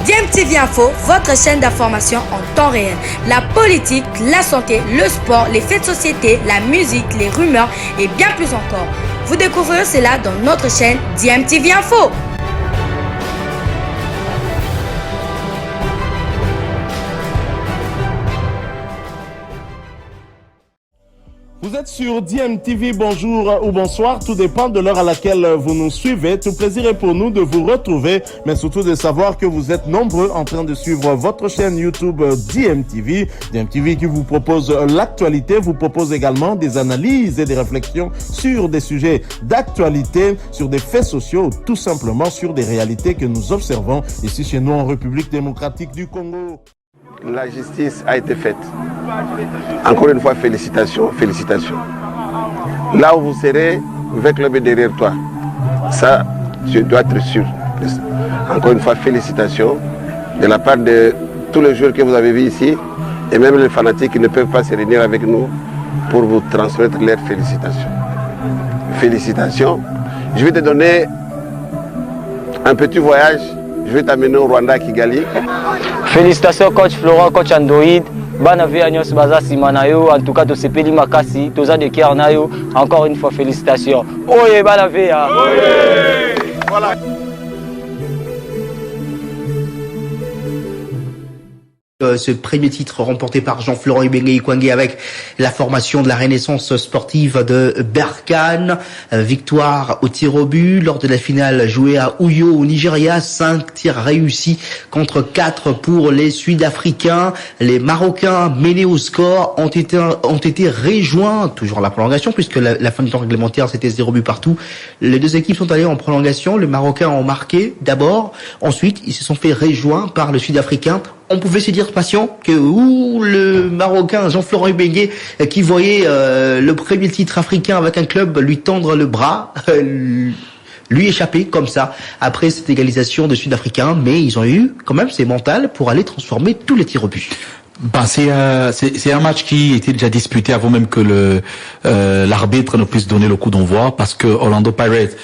DMTV Info, votre chaîne d'information en temps réel. La politique, la santé, le sport, les faits de société, la musique, les rumeurs et bien plus encore. Vous découvrirez cela dans notre chaîne DMTV Info. Vous êtes sur DMTV, bonjour ou bonsoir, tout dépend de l'heure à laquelle vous nous suivez. Tout plaisir est pour nous de vous retrouver, mais surtout de savoir que vous êtes nombreux en train de suivre votre chaîne YouTube DMTV. DMTV qui vous propose l'actualité, vous propose également des analyses et des réflexions sur des sujets d'actualité, sur des faits sociaux, tout simplement sur des réalités que nous observons ici chez nous en République démocratique du Congo. La justice a été faite. Encore une fois, félicitations, félicitations. Là où vous serez, votre club est derrière toi. Ça, tu dois être sûr. Encore une fois, félicitations de la part de tous les joueurs que vous avez vus ici et même les fanatiques qui ne peuvent pas se réunir avec nous pour vous transmettre leurs félicitations. Félicitations. Je vais te donner un petit voyage. Je vais t'amener au Rwanda à Kigali. Félicitations coach Florent, coach Android. Bana Nyos Baza Simanayo, en tout cas de Sepeli Makasi, Toza de Kiarnayo, encore une fois félicitations. Oye Bana Vea. Voilà. Ce premier titre remporté par Jean-Florent Ibenge Ikwangé avec la formation de la Renaissance sportive de Berkane. Victoire au tir au but lors de la finale jouée à Uyo au Nigeria. 5 tirs réussis contre 4 pour les Sud-Africains. Les Marocains menés au score ont été rejoints, toujours à la prolongation puisque la fin du temps réglementaire c'était 0 but partout. Les deux équipes sont allées en prolongation. Les Marocains ont marqué d'abord. Ensuite, ils se sont fait rejoindre par le Sud-Africain. On pouvait se dire patient que le Marocain Jean-Florent Ibenge qui voyait le premier titre africain avec un club lui tendre le bras, lui échapper comme ça après cette égalisation de Sud-Africains, mais ils ont eu quand même c'est mental pour aller transformer tous les tirs au but. Ben c'est un match qui était déjà disputé avant même que l'arbitre ne puisse donner le coup d'envoi parce que Orlando Pirates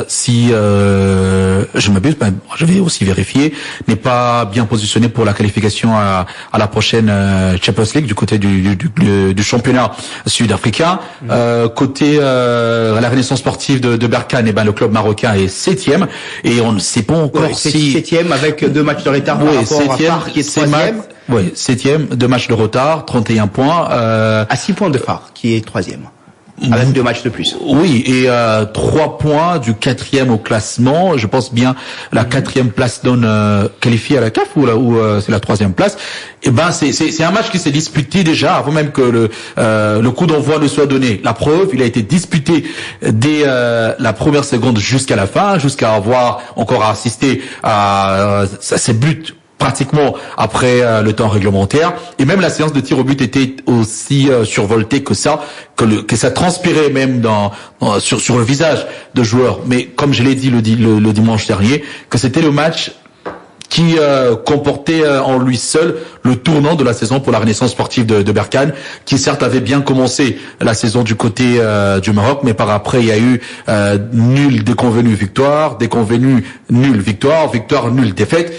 si je m'abuse, ben, je vais aussi vérifier, n'est pas bien positionné pour la qualification à la prochaine Champions League du côté du championnat sud-africain. Côté la Renaissance sportive de Berkane, et ben le club marocain est 7e et on ne sait pas encore si 7e avec 2 matchs de retard par rapport à Phare qui est 3e. Oui, 7e, 2 matchs de retard, 31 points. À 6 points de Phare, qui est 3e. Avec 2 matchs de plus. Oui, et 3 points du 4e au classement. Je pense bien la 4e place donne qualifiée à la CAF ou c'est la 3e place. Et ben c'est un match qui s'est disputé déjà avant même que le coup d'envoi ne soit donné. La preuve, il a été disputé dès la première seconde jusqu'à la fin, jusqu'à avoir encore assisté à ces buts pratiquement après le temps réglementaire, et même la séance de tir au but était aussi survoltée que ça, que ça transpirait même sur le visage de joueurs. Mais comme je l'ai dit le dimanche dernier, que c'était le match qui comportait en lui seul le tournant de la saison pour la Renaissance sportive de Berkane, qui certes avait bien commencé la saison du côté du Maroc, mais par après il y a eu nul déconvenu victoire, déconvenu nul victoire, victoire nul défaite.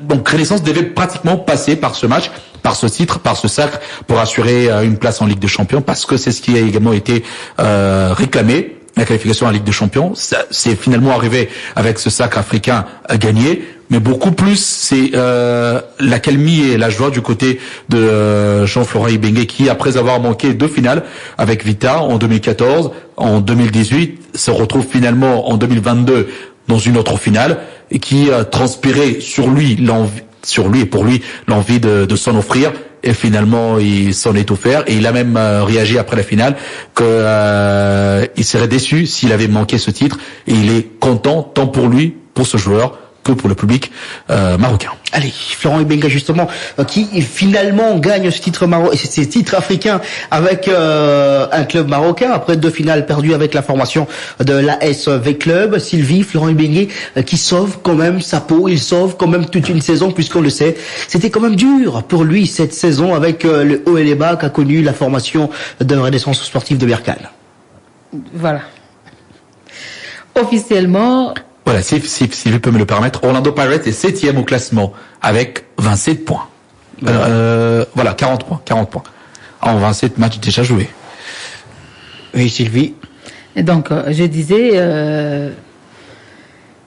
Donc Renaissance devait pratiquement passer par ce match, par ce titre, par ce sacre, pour assurer une place en Ligue des Champions, parce que c'est ce qui a également été réclamé. La qualification en Ligue des Champions, c'est finalement arrivé avec ce sacre africain gagné, mais beaucoup plus c'est la calmie et la joie du côté de Jean-Florent Ibenge qui, après avoir manqué 2 finales avec Vita en 2014, en 2018, se retrouve finalement en 2022 dans une autre finale et qui transpirait sur lui et pour lui l'envie de s'en offrir. Et finalement, il s'en est offert et il a même réagi après la finale que il serait déçu s'il avait manqué ce titre. Et il est content tant pour lui, pour ce joueur, que pour le public marocain. Allez, Florent Ibenge justement, qui finalement gagne ce titre africain avec un club marocain après 2 finales perdues avec la formation de l'ASV Club. Sylvie, Florent Ibenge qui sauve quand même sa peau, il sauve quand même toute une saison puisqu'on le sait, c'était quand même dur pour lui cette saison avec le haut et les bas qu'a connu la formation de Renaissance sportive de Berkane. Voilà. Officiellement, Voilà, si je peux me le permettre, Orlando Pirates est 7e au classement avec 27 points. Voilà, 40 points. En 27 matchs déjà joués. Oui, Sylvie. Et donc, je disais,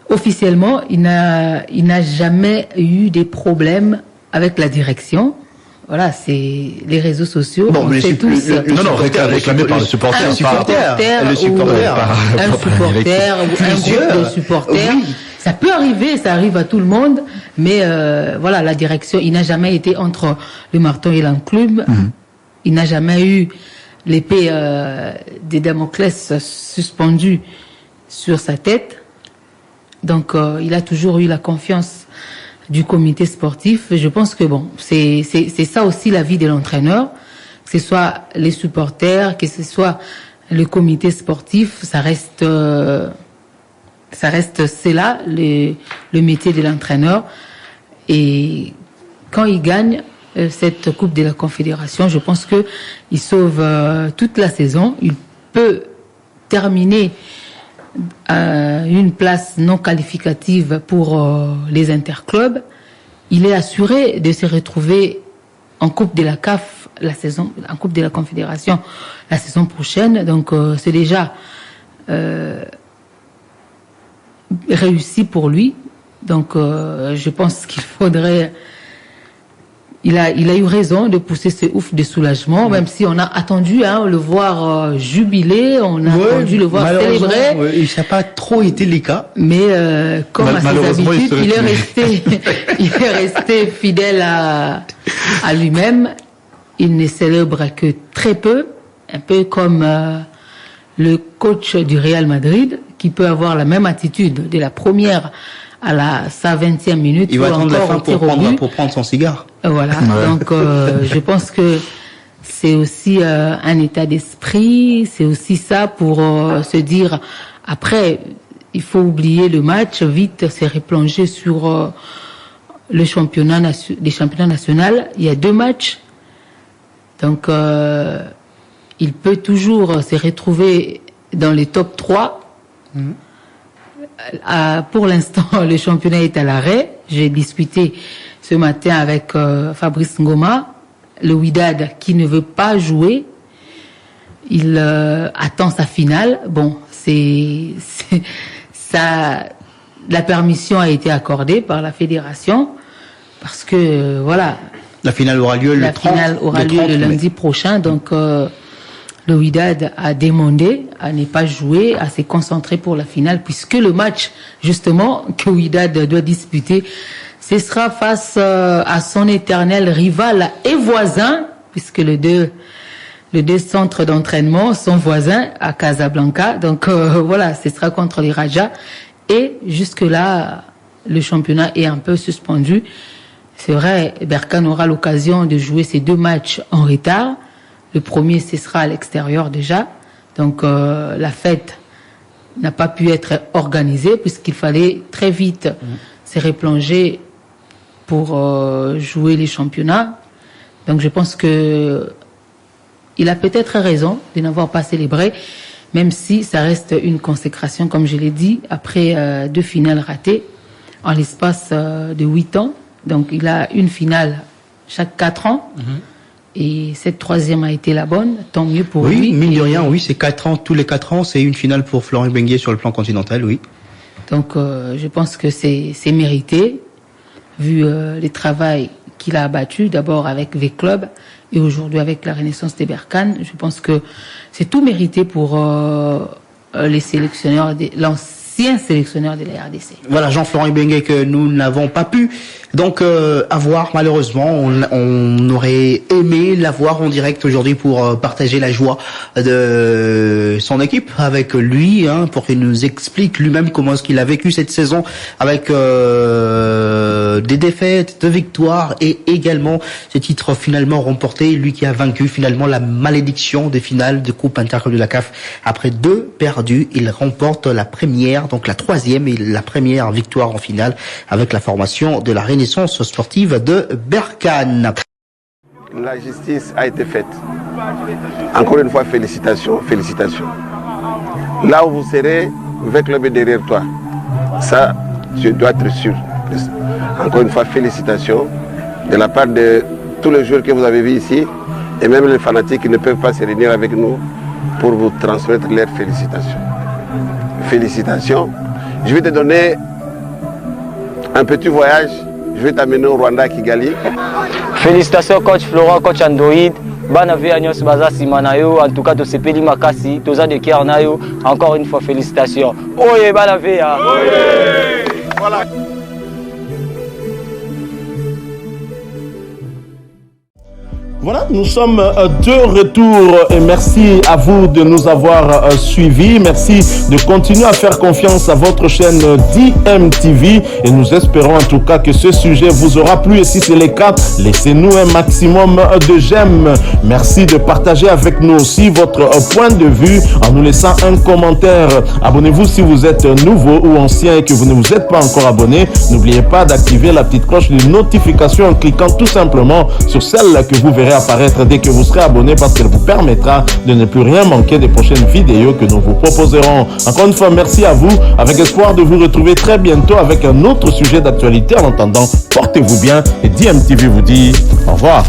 officiellement, il n'a jamais eu des problèmes avec la direction. Voilà, c'est les réseaux sociaux. Bon, on sait tous. Non, réclamé par le supporter. Un supporter ou un groupe de supporters. Oui. Ça peut arriver, ça arrive à tout le monde, mais voilà, la direction, il n'a jamais été entre le marteau et l'enclume. Il n'a jamais eu l'épée des Damoclès suspendue sur sa tête. Donc, il a toujours eu la confiance du comité sportif. Je pense que bon, c'est ça aussi la vie de l'entraîneur, que ce soit les supporters, que ce soit le comité sportif, ça reste c'est là le métier de l'entraîneur. Et quand il gagne cette Coupe de la Confédération, je pense que il sauve toute la saison. Il peut terminer une place non qualificative pour les interclubs. Il est assuré de se retrouver en Coupe de la CAF en Coupe de la Confédération la saison prochaine. Donc c'est déjà réussi pour lui. Donc je pense qu'il faudrait. Il a eu raison de pousser ce ouf de soulagement, même si on a attendu le voir jubiler, on a attendu le voir célébrer. Ça n'a pas trop été le cas. Mais comme à ses habitudes, il est resté fidèle à lui-même. Il ne célèbre que très peu, un peu comme le coach du Real Madrid, qui peut avoir la même attitude de la première à sa 20e minute. Il va attendre la fin pour prendre son cigare. Voilà. Ouais. Donc, je pense que c'est aussi un état d'esprit. C'est aussi ça pour se dire, après, il faut oublier le match, vite se replonger sur les championnats nationaux. Il y a 2 matchs. Donc, il peut toujours se retrouver dans les top 3. Pour l'instant, le championnat est à l'arrêt. J'ai discuté ce matin avec Fabrice Ngoma, le Wydad qui ne veut pas jouer. Il attend sa finale. Bon, ça, la permission a été accordée par la fédération parce que voilà. La finale aura lieu le lundi prochain. Donc le Wydad a demandé à ne pas jouer, à se concentrer pour la finale, puisque le match, justement, que Wydad doit disputer, ce sera face à son éternel rival et voisin, puisque les deux centres d'entraînement sont voisins à Casablanca. Donc voilà, ce sera contre les Raja. Et jusque-là, le championnat est un peu suspendu. C'est vrai, Berkane aura l'occasion de jouer ces 2 matchs en retard. Le premier, ce sera à l'extérieur déjà. Donc, la fête n'a pas pu être organisée puisqu'il fallait très vite se replonger pour jouer les championnats. Donc, je pense que il a peut-être raison de n'avoir pas célébré, même si ça reste une consécration, comme je l'ai dit, après 2 finales ratées en l'espace de 8 ans. Donc, il a une finale chaque 4 ans. Et cette 3e a été la bonne, tant mieux pour lui. Oui, mine de rien, oui, c'est 4 ans, tous les 4 ans, c'est une finale pour Florent Ibenge sur le plan continental, oui. Donc, je pense que c'est mérité, vu le travail qu'il a abattu, d'abord avec V-Club et aujourd'hui avec la Renaissance des Berkane. Je pense que c'est tout mérité pour les sélectionneurs, l'ancien sélectionneur de la RDC. Voilà, Jean-Florent Ibenge que nous n'avons pas pu donc avoir malheureusement. On aurait aimé l'avoir en direct aujourd'hui pour partager la joie de son équipe avec lui, pour qu'il nous explique lui-même comment est-ce qu'il a vécu cette saison avec des défaites, de victoires et également ce titre finalement remporté, lui qui a vaincu finalement la malédiction des finales de Coupe interclub de la CAF. Après 2 perdus, il remporte la première, donc la 3e et la première victoire en finale avec la formation de la Renaissance sportive de Berkane. La justice a été faite. Encore une fois, félicitations, félicitations. Là où vous serez, V-Club est derrière toi. Ça, tu dois être sûr. Encore une fois, félicitations de la part de tous les joueurs que vous avez vus ici et même les fanatiques qui ne peuvent pas se réunir avec nous pour vous transmettre leurs félicitations. Félicitations. Je vais te donner un petit voyage. Je vais t'amener au Rwanda, à Kigali. Félicitations coach Florent, coach Android. Bana via nyos baza simanayo. En tout cas, to sepeli makasi, toza de kia nayo. Encore une fois, félicitations. Oye, bana via. Voilà. Voilà, nous sommes de retour et merci à vous de nous avoir suivis. Merci de continuer à faire confiance à votre chaîne DMTV et nous espérons en tout cas que ce sujet vous aura plu et si c'est le cas, laissez-nous un maximum de j'aime. Merci de partager avec nous aussi votre point de vue en nous laissant un commentaire. Abonnez-vous si vous êtes nouveau ou ancien et que vous ne vous êtes pas encore abonné. N'oubliez pas d'activer la petite cloche de notification en cliquant tout simplement sur celle que vous verrez apparaître dès que vous serez abonné parce qu'elle vous permettra de ne plus rien manquer des prochaines vidéos que nous vous proposerons. Encore une fois, merci à vous, avec espoir de vous retrouver très bientôt avec un autre sujet d'actualité. En attendant, portez-vous bien et DMTV vous dit au revoir.